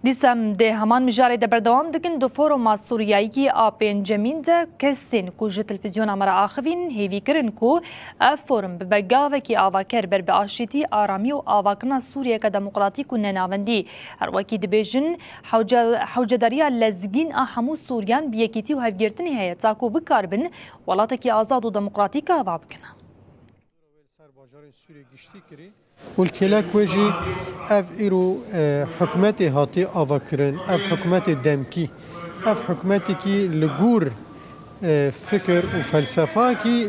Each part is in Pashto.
دیسم ده همان مجاری ده بردوام دکن دو فوروما سوریایی کی آپین جمین ده کسین کو جه تلفزیون امر آخوین هیوی کرن کو فورم ببگاوه کی آواکر بر به آشتی آرامی و آواکنا سوریه که دموکراتیک و نناوندی هر وکی دبیجن حوجداریا لزگین همو سوریان بیکیتی و هفگرتنی هیا تاکو بکاربن ولاتا کی آزاد و دموکراتیک آوا بکنه. والكلاك وجي اف ايرو حكمتي هاتي افاكرن اف حكمتي دمكي اف حكمتي كي لجور فكر وفلسفه كي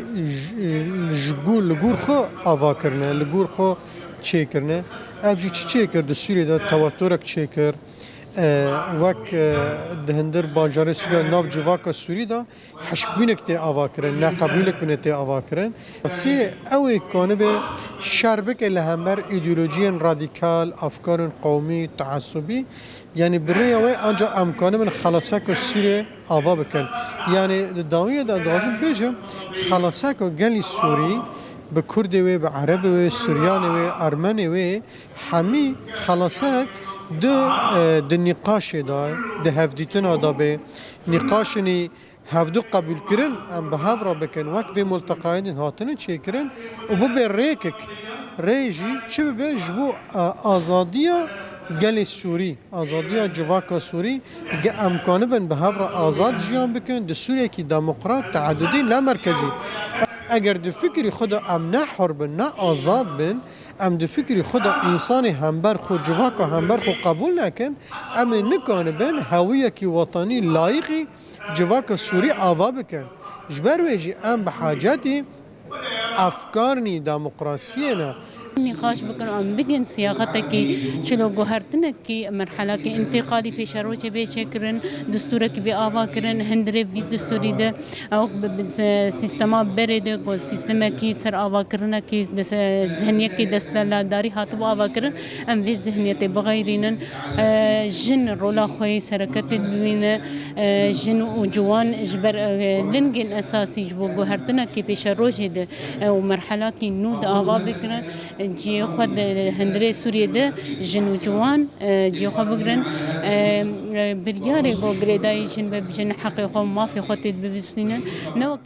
لجور خو افاكرنا لجور خو تشيكرنا اف جي تشيكر دسوري دا توترك تشيكر وك دهندر باجار سوريا ناف جواكا سوري دا حشكبينك تي افاكرن ناقبيلك من تي افاكرن سي اوي كانبه شربك اللي همبر ايديولوجيا راديكال افكار قومي تعصبي يعني بريا وي انجا امكانه من خلاصك سوريا افا بكن يعني الداويه دا دازم بيجم خلاصك قالي السوري بكردي وي بعربي وي سورياني وي ارمني وي حمي خلاصك ده نقاش دا ده هفديتنا دا به نقاشني هفدو قبول كرن ام بهافرا بكن وقت في ملتقاين هاتن تشي كرن وبو بريكك ريجي شبه بجبو ازاديه قال السوري ازاديه جواكا سوري امكانه بن بهافرا ازاد جيان بكن ده سوريا كي ديمقراط تعددي لا مركزي اگر ده فكري خدا ام نه حرب نه آزاد بن ام ده فكري خدا انساني همبر خو جواكا همبر خو قبول نکن ام نکان بن هویه کی وطنی لایقی جواكا سوري آوا بکن جبر ویجی ام بحاجتی افکارنی دموکراسینا نقاش بكن عم بجن صياغتك شلو جوهرتنا كي مرحلة كي انتقالي في شروط بيشكرن دستورك بآبا كرن هندري في دستوري ده أو سيستما بريد أو سيستما كي سر آبا كرنا كي ذهنية كي دستلا داري هاتو آبا كرن أم في ذهنية بغيرين جن رولا خوي سركت بين جن وجوان جبر لنجن أساسي جبو جوهرتنا كي في شروط ده ومرحلة كي نود آبا بكرن جي خود هندري سوريا ده جنو جوان جي خو بگرن برياري بو گريداي جن بجن حقي خو ما في خطيت ببسنين نو